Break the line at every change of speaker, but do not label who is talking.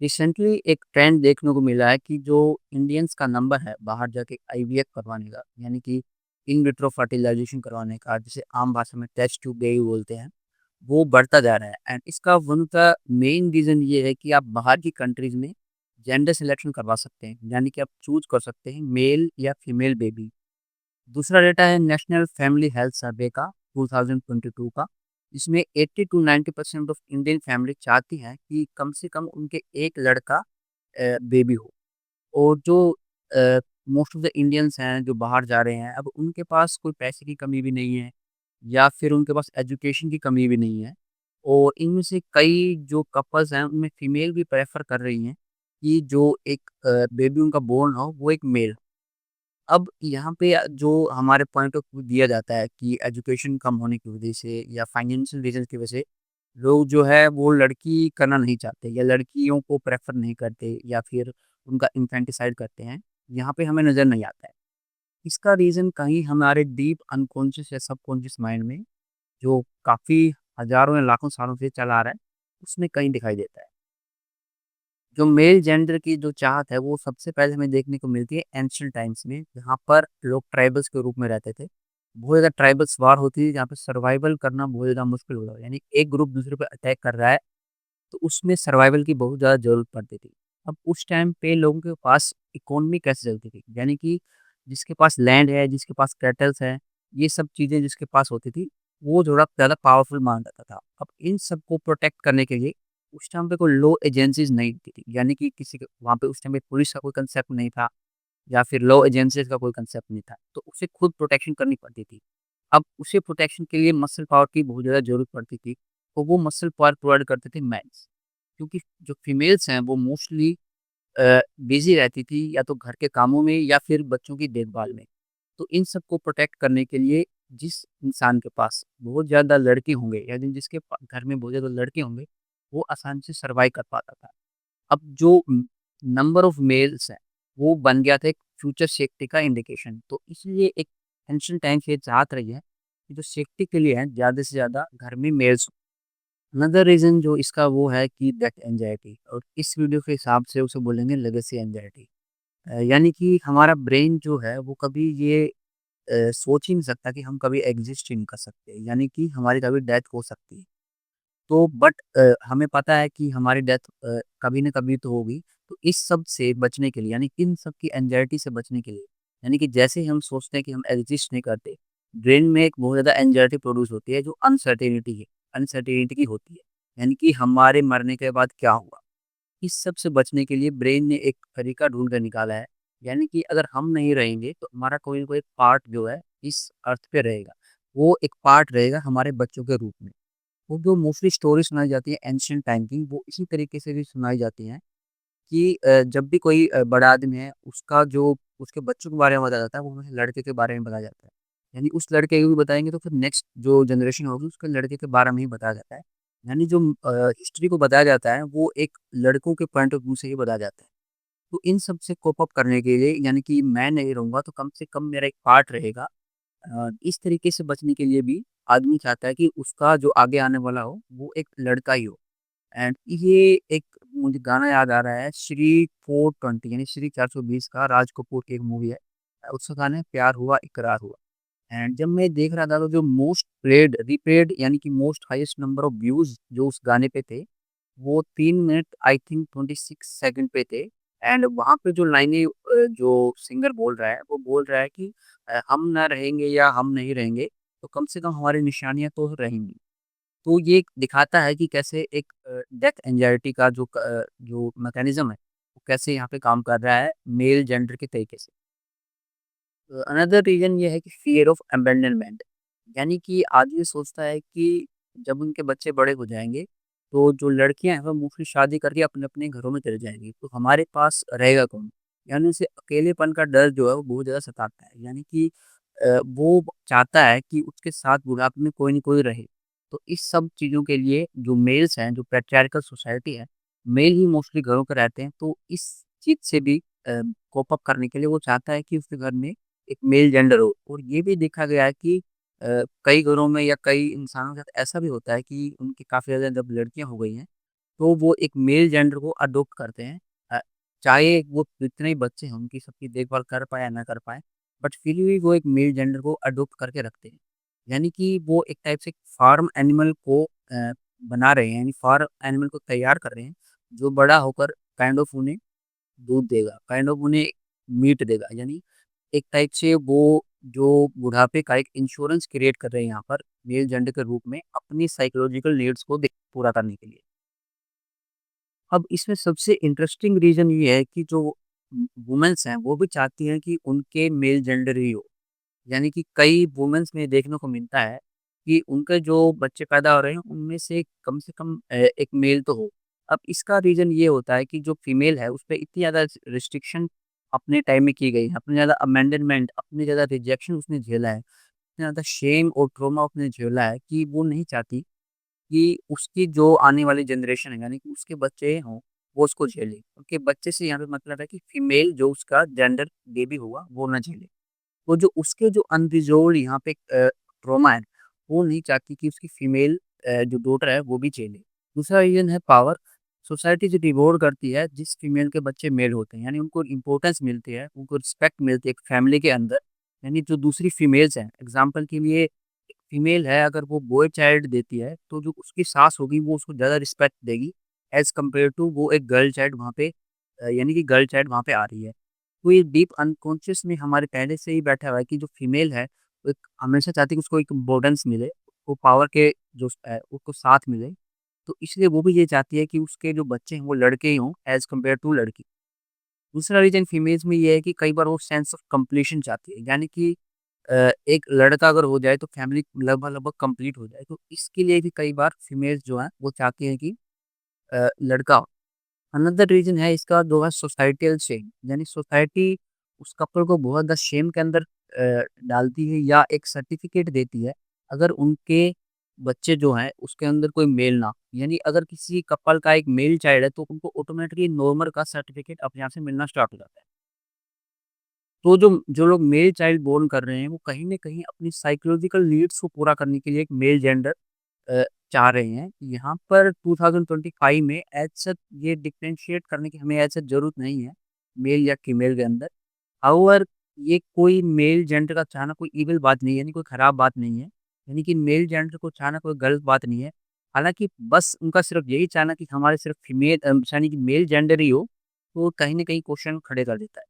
Recently एक trend देखने को मिला है कि जो इंडियंस का नंबर है बाहर जाके आईवीएफ करवाने का, यानी कि इन विट्रो फर्टिलाइजेशन करवाने का, जिसे आम भाषा में टेस्ट ट्यूब बेबी बोलते हैं, वो बढ़ता जा रहा है। एंड इसका वन का मेन रीज़न ये है कि आप बाहर की कंट्रीज़ में जेंडर सिलेक्शन करवा सकते हैं, यानी कि आप चूज़ कर सकते हैं मेल या फीमेल बेबी। दूसरा डेटा है नेशनल फैमिली हेल्थ सर्वे का 2022 का। इसमें 80 टू 90% ऑफ इंडियन फैमिली चाहती हैं कि कम से कम उनके एक लड़का बेबी हो। और जो मोस्ट ऑफ द इंडियंस हैं जो बाहर जा रहे हैं, अब उनके पास कोई पैसे की कमी भी नहीं है या फिर उनके पास एजुकेशन की कमी भी नहीं है। और इनमें से कई जो कपल्स हैं उनमें फीमेल भी प्रेफर कर रही हैं कि जो एक बेबी उनका बोर्न हो वो एक मेल। अब यहाँ पे जो हमारे पॉइंट ऑफ व्यू दिया जाता है कि एजुकेशन कम होने की वजह से या फाइनेंशियल रीज़न की वजह से लोग जो है वो लड़की करना नहीं चाहते या लड़कियों को प्रेफ़र नहीं करते या फिर उनका इंफैंटिसाइड करते हैं, यहाँ पे हमें नज़र नहीं आता है। इसका रीज़न कहीं हमारे डीप अनकॉन्शियस या सबकॉन्शियस माइंड में जो काफ़ी हज़ारों या लाखों सालों से चला आ रहा है, उसमें कहीं दिखाई देता है। जो मेल जेंडर की जो चाहत है, वो सबसे पहले हमें देखने को मिलती है एंशिएंट टाइम्स में, जहाँ पर लोग ट्राइबल्स के रूप में रहते थे। बहुत ज़्यादा ट्राइबल्स वार होती थी, जहाँ पे सर्वाइवल करना बहुत ज़्यादा मुश्किल होता था। यानी एक ग्रुप दूसरे पे अटैक कर रहा है, तो उसमें सर्वाइवल की बहुत ज़्यादा ज़रूरत पड़ती थी। अब उस टाइम पे लोगों के पास इकोनॉमी कैसे चलती थी? यानी कि जिसके पास लैंड है, जिसके पास कैटल्स हैं, ये सब चीज़ें जिसके पास होती थी, वो थोड़ा ज़्यादा पावरफुल माना जाता था। अब इन सबको प्रोटेक्ट करने के लिए उस टाइम पे कोई लॉ एजेंसीज़ नहीं थी, यानी कि किसी के वहाँ पे उस टाइम पे पुलिस का कोई कांसेप्ट नहीं था या फिर लॉ एजेंसीज़ का कोई कांसेप्ट नहीं था, तो उसे खुद प्रोटेक्शन करनी पड़ती थी। अब उसे प्रोटेक्शन के लिए मसल पावर की बहुत ज़्यादा ज़रूरत पड़ती थी, तो वो मसल पावर प्रोवाइड करते थे मेन्स। क्योंकि जो फीमेल्स हैं वो मोस्टली बिज़ी रहती थी या तो घर के कामों में या फिर बच्चों की देखभाल में। तो इन सबको प्रोटेक्ट करने के लिए जिस इंसान के पास बहुत ज़्यादा लड़के होंगे यानी जिसके घर में बहुत ज़्यादा लड़के होंगे, वो आसानी से सर्वाइव कर पाता था। अब जो नंबर ऑफ मेल्स हैं, वो बन गया था एक फ्यूचर सेफ्टी का इंडिकेशन। तो इसलिए एक एंशिएंट टाइम से ये चाहत रही है कि जो सेफ्टी के लिए है ज़्यादा से ज़्यादा घर में मेल्स हों। अनदर रीज़न जो इसका वो है कि दैट एंग्जायटी, और इस वीडियो के हिसाब से उसे बोलेंगे लेगेसी एंग्जायटी। यानी कि हमारा ब्रेन जो है वो कभी ये सोच ही नहीं सकता कि हम कभी एग्ज़िस्ट ही नहीं कर सकते, यानी कि हमारी कभी डेथ हो सकती है। तो बट हमें पता है कि हमारी डेथ कभी न कभी तो होगी। तो इस सब से बचने के लिए, यानी इन सब की एंग्जायटी से बचने के लिए, यानी कि जैसे ही हम सोचते हैं कि हम एग्ज़िस्ट नहीं करते, ब्रेन में एक बहुत ज़्यादा एंग्जायटी प्रोड्यूस होती है जो अनसर्टेनिटी की होती है। यानी कि हमारे मरने के बाद क्या होगा? इस सब से बचने के लिए ब्रेन ने एक तरीका ढूँढ कर निकाला है। यानी कि अगर हम नहीं रहेंगे तो हमारा कोई न कोई पार्ट जो है इस अर्थ पे रहेगा। वो एक पार्ट रहेगा हमारे बच्चों के रूप में। वो जो मोस्टली स्टोरी सुनाई जाती है एंशिएंट टाइम की, वो इसी तरीके से भी सुनाई जाती हैं कि जब भी कोई बड़ा आदमी है, उसका जो उसके बच्चों के बारे में बताया जाता है, वो हमेशा लड़के के बारे में बताया जाता है। यानी उस लड़के को भी बताएँगे तो फिर नेक्स्ट जो जनरेशन होगी, उसके लड़के के बारे में ही बताया जाता है। यानी जो हिस्ट्री को बताया जाता है, वो एक लड़कों के पॉइंट ऑफ व्यू से ही बताया जाता है। तो इन सब से कोप अप करने के लिए, यानी कि मैं नहीं रहूँगा, तो कम से कम मेरा एक पार्ट रहेगा। इस तरीके से बचने के लिए भी आदमी चाहता है कि उसका जो आगे आने वाला हो, वो एक लड़का ही हो। एंड ये एक मुझे गाना याद आ रहा है, श्री 420 यानी श्री 420 का, राज कपूर की एक मूवी है। उसका गाना है प्यार हुआ इकरार हुआ। एंड जब मैं देख रहा था तो जो मोस्ट प्लेड रीप्लेड यानी कि most highest number of views जो उस गाने पे थे, वो 3 मिनट आई थिंक 26 सेकंड पे थे। एंड वहाँ पे जो लाइनें जो सिंगर बोल रहा है, वो बोल रहा है कि हम ना रहेंगे या हम नहीं रहेंगे, तो कम से कम हमारी निशानियाँ तो रहेंगी। तो ये दिखाता है कि कैसे एक डेथ एंग्जायटी का जो मैकेनिज़्म है, वो कैसे यहाँ पे काम कर रहा है मेल जेंडर के तरीके से। अनदर रीज़न ये है कि फ़ियर ऑफ अबैंडनमेंट, यानी कि आदमी सोचता है कि जब उनके बच्चे बड़े हो जाएँगे, तो जो लड़कियाँ हैं वो मोस्टली शादी करके अपने-अपने घरों में चली जाएँगी, तो हमारे पास रहेगा कौन? यानी उसे अकेलेपन का डर जो है वो बहुत ज़्यादा सताता है। यानी कि वो चाहता है कि उसके साथ बुढ़ापे में कोई न कोई रहे। तो इस सब चीज़ों के लिए जो मेल्स हैं, जो पैट्रियार्कल सोसाइटी है, मेल ही मोस्टली घरों पे रहते हैं, तो इस चीज़ से भी कोप अप करने के लिए वो चाहता है कि उसके घर में एक मेल जेंडर हो। और ये भी देखा गया है कि कई घरों में या कई इंसानों के साथ ऐसा भी होता है कि उनकी काफ़ी ज़्यादा जब लड़कियाँ हो गई हैं, तो वो एक मेल जेंडर को अडॉप्ट करते हैं। अ, चाहे वो जितने ही बच्चे हैं उनकी सबकी देखभाल कर पाएँ या ना कर पाएँ, बट फिर भी वो एक मेल जेंडर को अडॉप्ट करके रखते हैं। यानी कि वो एक टाइप से फार्म एनिमल को बना रहे हैं, यानी फार्म एनिमल को तैयार कर रहे हैं, जो बड़ा होकर काइंड ऑफ उन्हें दूध देगा, काइंड ऑफ उन्हें मीट देगा। यानी एक टाइप से वो जो बुढ़ापे का एक इंश्योरेंस क्रिएट कर रहे हैं यहाँ पर मेल जेंडर के रूप में अपनी साइकोलॉजिकल नीड्स को पूरा करने के लिए। अब इसमें सबसे इंटरेस्टिंग रीज़न ये है कि जो वुमेन्स हैं, वो भी चाहती हैं कि उनके मेल जेंडर ही हो। यानी कि कई वुमेन्स में देखने को मिलता है कि उनके जो बच्चे पैदा हो रहे हैं, उनमें से कम एक मेल तो हो। अब इसका रीज़न ये होता है कि जो फीमेल है, उसपे इतनी ज़्यादा रिस्ट्रिक्शन अपने टाइम में की गई है, अपनी ज़्यादा अबैंडनमेंट, अपनी ज़्यादा रिजेक्शन उसने झेला है, इतना ज़्यादा शेम और ट्रॉमा उसने झेला है कि वो नहीं चाहती कि उसकी जो आने वाली जनरेशन है, यानी कि उसके बच्चे हों, वो उसको झेले। उनके बच्चे से यहाँ पे मतलब है कि फीमेल जो उसका जेंडर बेबी हुआ, वो ना झेले। तो जो उसके जो अनरिज़ॉल्व्ड यहाँ पे ट्रॉमा है, वो नहीं चाहती कि उसकी फीमेल जो डॉटर है, वो भी झेले। दूसरा रीज़न है पावर। सोसाइटी जो रिवॉर्ड करती है जिस फीमेल के बच्चे मेल होते हैं, यानी उनको इम्पोर्टेंस मिलती है, उनको रिस्पेक्ट मिलती है एक फैमिली के अंदर। यानी जो दूसरी फीमेल्स हैं, एग्ज़ाम्पल के लिए एक फीमेल है अगर वो बॉय चाइल्ड देती है, तो जो उसकी सास होगी वो उसको ज़्यादा रिस्पेक्ट देगी एज़ कम्पेयर टू वो एक गर्ल चाइल्ड वहाँ पे यानी कि गर्ल चाइल्ड वहाँ पे आ रही है। तो ये डीप अनकॉन्शियस में हमारे पहले से ही बैठा हुआ है कि जो फीमेल है, वो एक हमेशा चाहती है कि उसको एक इम्पोर्टेंस मिले, उसको पावर के जो उसको साथ मिले। तो इसलिए वो भी ये चाहती है कि उसके जो बच्चे हैं वो लड़के ही हों एज़ कम्पेयर टू लड़की। दूसरा रीज़न फीमेल्स में ये है कि कई बार वो सेंस ऑफ कंप्लीशन चाहती है, यानी कि एक लड़का अगर हो जाए तो फैमिली लगभग-लगभग कंप्लीट हो जाए। तो इसके लिए भी कई बार फीमेल्स जो हैं वो चाहती हैं कि लड़का हो। अनदर रीज़न है इसका जो है सोसाइटल शेम, यानी सोसाइटी उस कपल को बहुत ज़्यादा शेम के अंदर डालती है या एक सर्टिफ़िकेट देती है, अगर उनके बच्चे जो हैं उसके अंदर कोई मेल ना हो। यानी अगर किसी कपल का एक मेल चाइल्ड है तो उनको ऑटोमैटिकली नॉर्मल का सर्टिफ़िकेट अपने आप से मिलना स्टार्ट हो जाता है। तो जो जो लोग मेल चाइल्ड बोर्न कर रहे हैं, वो कहीं न कहीं अपनी साइकोलॉजिकल नीड्स को पूरा करने के लिए एक मेल जेंडर अ, चाह रहे हैं। यहाँ पर 2025 में एज़ सच ये डिफरेंशिएट करने की हमें एज़ सच ज़रूरत नहीं है, मेल या फीमेल के अंदर। हाउएवर ये कोई मेल जेंडर का चाहना कोई ईविल बात नहीं है, यानी कोई खराब बात नहीं है। यानी कि मेल जेंडर को चाहना कोई गलत बात नहीं है। हालाँकि बस उनका सिर्फ़ यही चाहना कि हमारे सिर्फ़ यानी कि मेल जेंडर ही हो, तो कहीं न कहीं क्वेश्चन खड़े कर देता है।